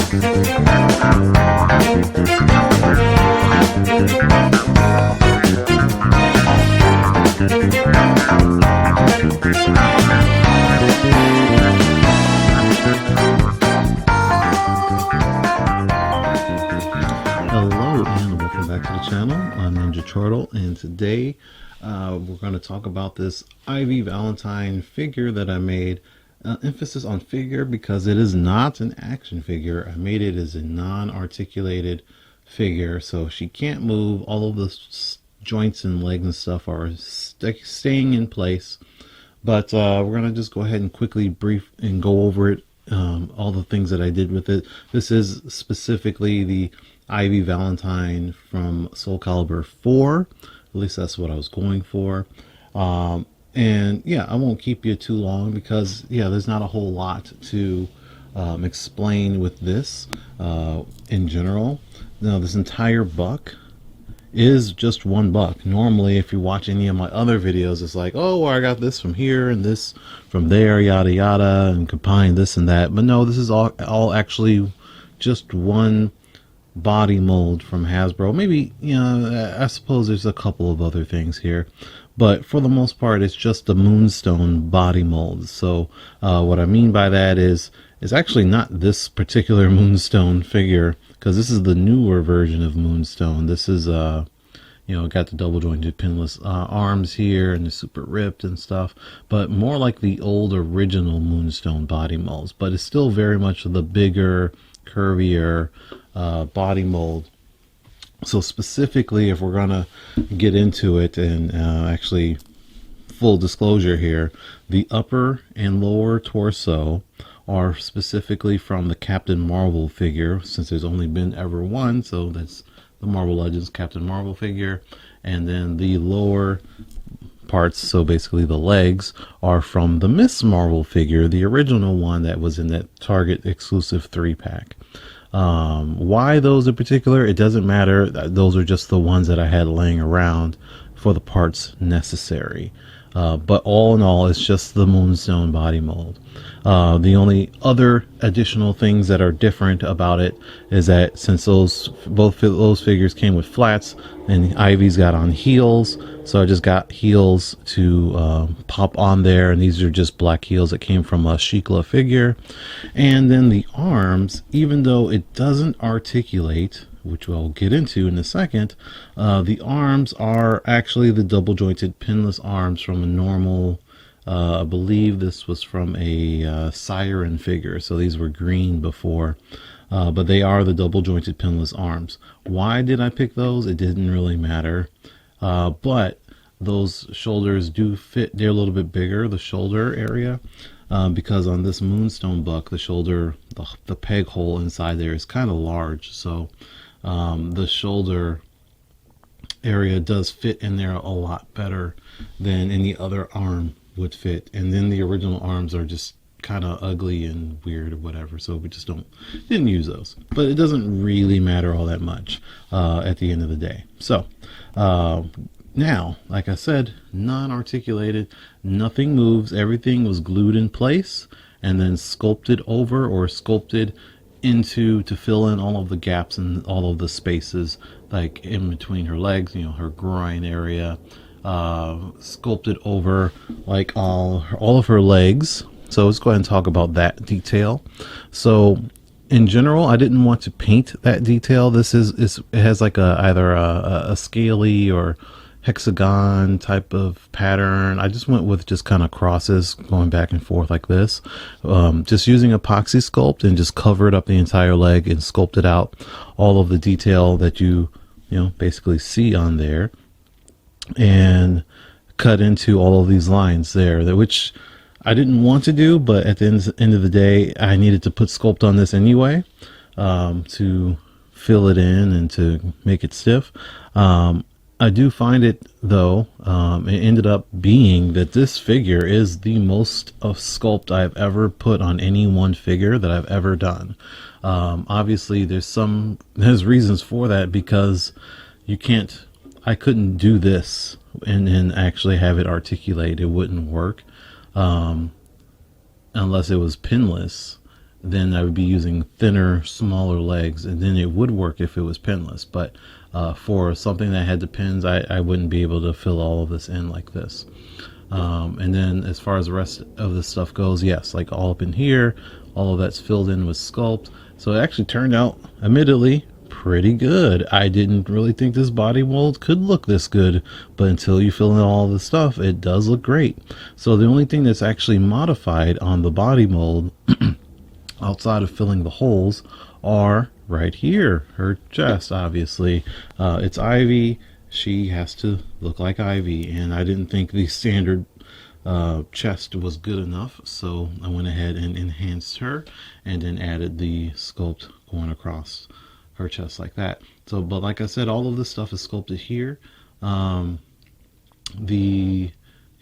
Hello and welcome back to the channel. I'm Ninja Turtle, and today we're going to talk about this Ivy Valentine figure that I made. Emphasis on figure because it is not an action figure. I made it as a non-articulated figure, so she can't move. All of the joints and legs and stuff are staying in place. But we're going to just go ahead and quickly brief and go over it, all the things that I did with it. This is specifically the Ivy Valentine from Soul Calibur 4. At least that's what I was going for. And yeah, I won't keep you too long because yeah, there's not a whole lot to explain with this in general. Now, this entire buck is just one buck. Normally, if you watch any of my other videos, it's like, oh, I got this from here and this from there, yada yada, and combine this and that. But no, this is all actually just one body mold from Hasbro. Maybe, you know, I suppose there's a couple of other things here, but for the most part it's just a Moonstone body mold. So what I mean by that is it's actually not this particular Moonstone figure, because this is the newer version of Moonstone. This is you know, got the double jointed pinless arms here and the super ripped and stuff, but more like the old original Moonstone body molds, but it's still very much the bigger, curvier body mold. So specifically, if we're gonna get into it, and actually full disclosure here, the upper and lower torso are specifically from the Captain Marvel figure, since there's only been ever one, so that's the Marvel Legends Captain Marvel figure. And then the lower parts, so basically the legs, are from the Miss Marvel figure, the original one that was in that Target exclusive 3-pack. Why those in particular, it doesn't matter. Those are just the ones that I had laying around for the parts necessary. But all in all, it's just the Moonstone body mold. The only other additional things that are different about it is that since both those figures came with flats, and Ivy's got on heels, so I just got heels to pop on there, and these are just black heels that came from a Shikla figure. And then the arms, even though it doesn't articulate, which we'll get into in a second, the arms are actually the double jointed pinless arms from a normal, I believe this was from a Siren figure, so these were green before, but they are the double jointed pinless arms. Why did I pick those? It didn't really matter, but those shoulders do fit. They're a little bit bigger, the shoulder area, because on this Moonstone buck, the shoulder, the peg hole inside there is kind of large, so the shoulder area does fit in there a lot better than any other arm would fit. And then the original arms are just kind of ugly and weird or whatever, so we just didn't use those. But it doesn't really matter all that much at the end of the day. So now, like I said, non-articulated, nothing moves, everything was glued in place and then sculpted over or sculpted into to fill in all of the gaps and all of the spaces, like in between her legs, you know, her groin area, sculpted over like all of her legs. So let's go ahead and talk about that detail. So in general, I didn't want to paint that detail. This it has like either a scaly or hexagon type of pattern. I just went with just kind of crosses going back and forth like this, just using epoxy sculpt, and just covered up the entire leg and sculpted out all of the detail that you know basically see on there, and cut into all of these lines there, which I didn't want to do, but at the end of the day I needed to put sculpt on this anyway, to fill it in and to make it stiff. I do find it, though, it ended up being that this figure is the most of sculpt I've ever put on any one figure that I've ever done. Obviously, there's reasons for that, because I couldn't do this and actually have it articulate. It wouldn't work unless it was pinless. then I would be using thinner, smaller legs, and then it would work if it was pinless. But for something that had the pins, I wouldn't be able to fill all of this in like this. And then as far as the rest of the stuff goes, yes, like all up in here, all of that's filled in with sculpt. So it actually turned out, admittedly, pretty good. I didn't really think this body mold could look this good, but until you fill in all the stuff, it does look great. So the only thing that's actually modified on the body mold outside of filling the holes are right here. Her chest, obviously. It's Ivy. She has to look like Ivy, and I didn't think the standard chest was good enough, so I went ahead and enhanced her and then added the sculpt going across her chest like that. So, but like I said, all of this stuff is sculpted here. The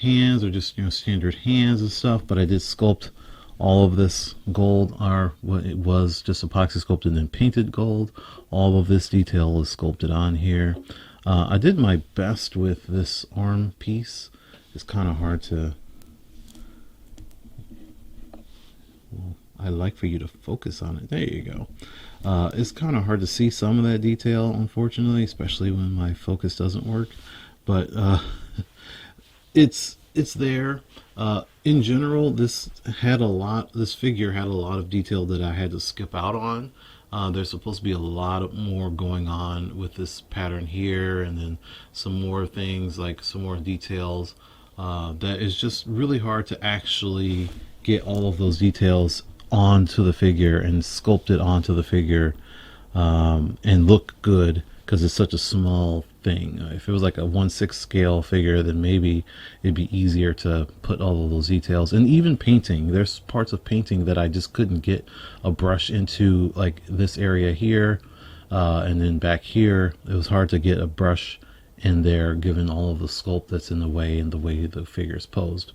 hands are just, you know, standard hands and stuff, but I did sculpt all of this gold, are what it was, just epoxy sculpted and painted gold. All of this detail is sculpted on here. I did my best with this arm piece. It's kind of hard to, well, I like for you to focus on it. There you go. It's kind of hard to see some of that detail, unfortunately, especially when my focus doesn't work. But it's there. In general, this figure had a lot of detail that I had to skip out on. There's supposed to be a lot more going on with this pattern here, and then some more things, like some more details that is just really hard to actually get all of those details onto the figure and sculpt it onto the figure and look good, because it's such a small thing. If it was like a 1/6 scale figure, then maybe it'd be easier to put all of those details. And even painting, there's parts of painting that I just couldn't get a brush into, like this area here, and then back here it was hard to get a brush in there given all of the sculpt that's in the way and the way the figure is posed.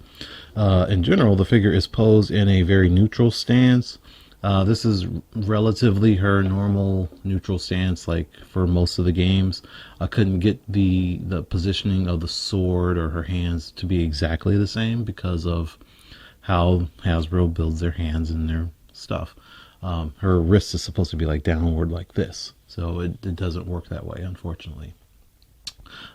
In general, the figure is posed in a very neutral stance. This is relatively her normal neutral stance, like for most of the games. I couldn't get the positioning of the sword or her hands to be exactly the same because of how Hasbro builds their hands and their stuff. Her wrist is supposed to be like downward like this, so it doesn't work that way, unfortunately.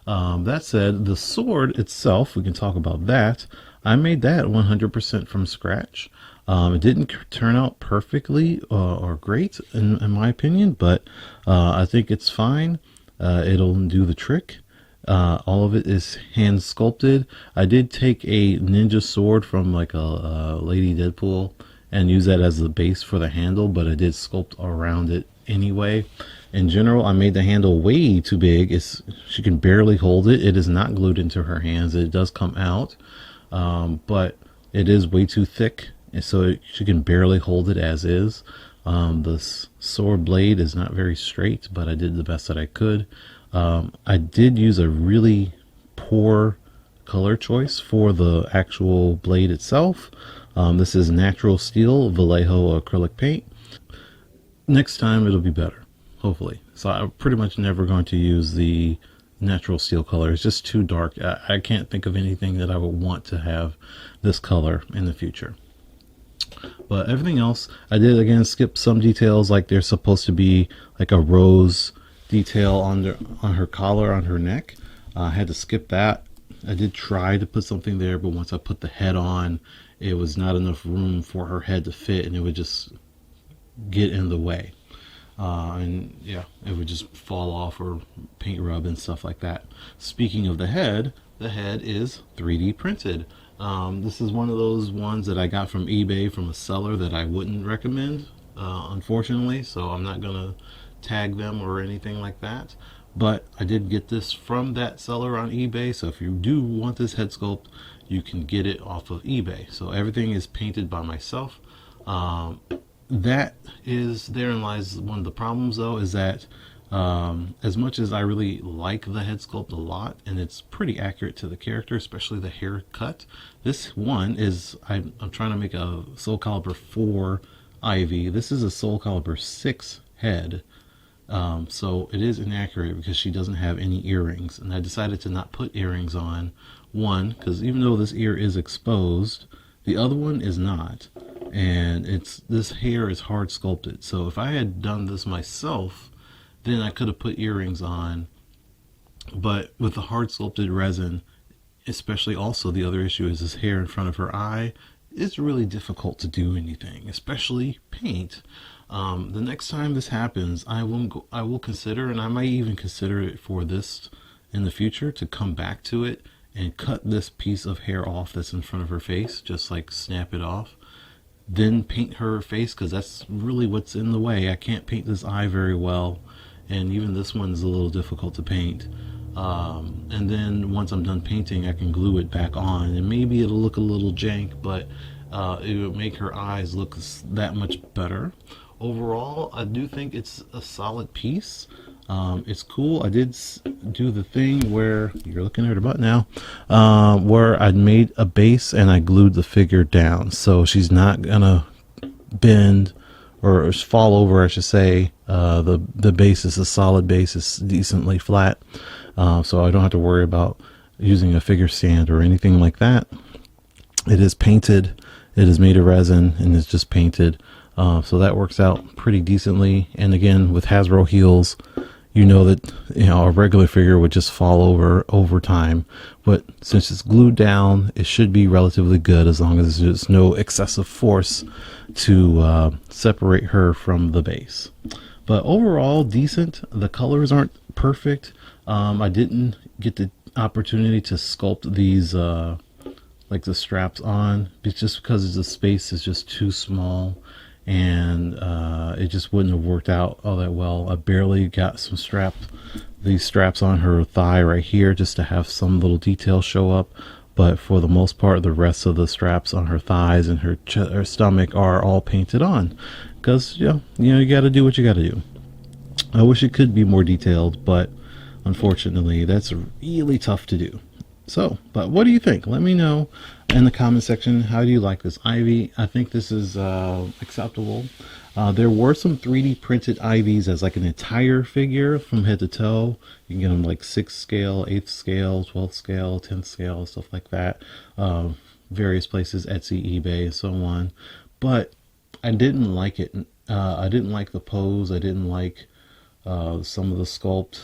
That said, the sword itself, we can talk about that. I made that 100% from scratch. It didn't turn out perfectly or great in my opinion, but I think it's fine. It'll do the trick. All of it is hand sculpted. I did take a ninja sword from like a Lady Deadpool and use that as the base for the handle, but I did sculpt around it anyway. In general, I made the handle way too big. She can barely hold it. It is not glued into her hands. It does come out, but it is way too thick, and so she can barely hold it as is. The sword blade is not very straight, but I did the best that I could. I did use a really poor color choice for the actual blade itself. This is natural steel Vallejo acrylic paint. Next time it'll be better, hopefully. So I'm pretty much never going to use the natural steel color. It's just too dark. I can't think of anything that I would want to have this color in the future. But everything else, I did again skip some details, like there's supposed to be like a rose detail on her collar on her neck. I had to skip that. I did try to put something there, but once I put the head on, it was not enough room for her head to fit, and it would just get in the way. And yeah, it would just fall off or paint rub and stuff like that. Speaking of the head is 3D printed. This is one of those ones that I got from eBay from a seller that I wouldn't recommend, unfortunately, so I'm not gonna tag them or anything like that. But I did get this from that seller on eBay, so if you do want this head sculpt, you can get it off of eBay. So everything is painted by myself. Therein lies one of the problems, though, is that as much as I really like the head sculpt a lot, and it's pretty accurate to the character, especially the haircut, this one is, I'm trying to make a Soul Calibur 4 Ivy. This is a Soul Calibur 6 head. So it is inaccurate because she doesn't have any earrings, and I decided to not put earrings on. One, because even though this ear is exposed, the other one is not. and this hair is hard sculpted. So if I had done this myself, then I could have put earrings on. But with the hard sculpted resin, especially, also the other issue is this hair in front of her eye. It's really difficult to do anything, especially paint. The next time this happens, I will consider, and I might even consider it for this in the future, to come back to it and cut this piece of hair off that's in front of her face, just like snap it off, then paint her face, because that's really what's in the way. I can't paint this eye very well, and even this one's a little difficult to paint. And then once I'm done painting, I can glue it back on, and maybe it'll look a little jank, but it will make her eyes look that much better. Overall, I do think it's a solid piece. It's cool. I did do the thing where you're looking at her butt now, where I made a base and I glued the figure down, so she's not gonna bend or fall over, I should say. The base is a solid base. It's decently flat, so I don't have to worry about using a figure stand or anything like that. It is painted. It is made of resin and it's just painted, so that works out pretty decently. And again, with Hasbro heels, you know that, you know, a regular figure would just fall over time, but since it's glued down, it should be relatively good, as long as there's no excessive force to separate her from the base. But overall, decent. The colors aren't perfect. I didn't get the opportunity to sculpt these like the straps on, just because the space is just too small, and it just wouldn't have worked out all that well. I barely got these straps on her thigh right here, just to have some little detail show up, but for the most part, the rest of the straps on her thighs and her stomach are all painted on, because you got to do what you got to do. I wish it could be more detailed, but unfortunately that's really tough to do. So, but what do you think? Let me know in the comment section. How do you like this Ivy? I think this is acceptable. There were some 3D printed Ivies as like an entire figure from head to toe. You can get them like 6th scale, 8th scale, 12th scale, 10th scale, stuff like that. Various places, Etsy, eBay, and so on. But I didn't like it. I didn't like the pose. I didn't like some of the sculpt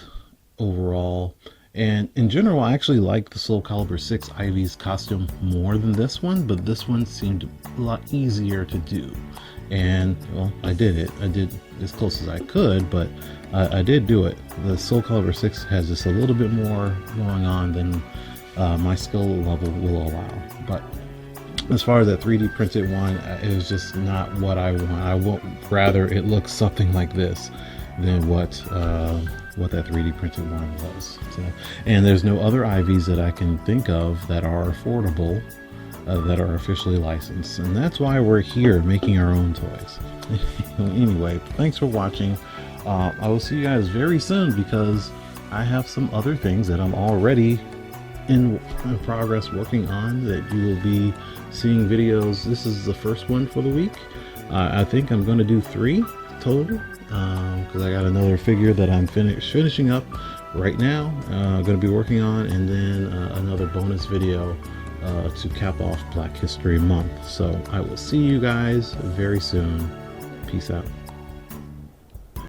overall. And in general, I actually like the Soul Calibur 6 Ivy's costume more than this one, but this one seemed a lot easier to do. And, well, I did it. I did as close as I could, but I did do it. The Soul Calibur 6 has just a little bit more going on than my skill level will allow. But as far as that 3D printed one, it was just not what I want. I would rather it look something like this than what that 3D printed one was. So, and there's no other Ivies that I can think of that are affordable, that are officially licensed, and that's why we're here making our own toys. Anyway, thanks for watching. I will see you guys very soon, because I have some other things that I'm already in progress working on that you will be seeing videos. This is the first one for the week. I think I'm going to do 3 total, because I got another figure that I'm finishing up right now, going to be working on, and then another bonus video to cap off Black History Month. So I will see you guys very soon. Peace out.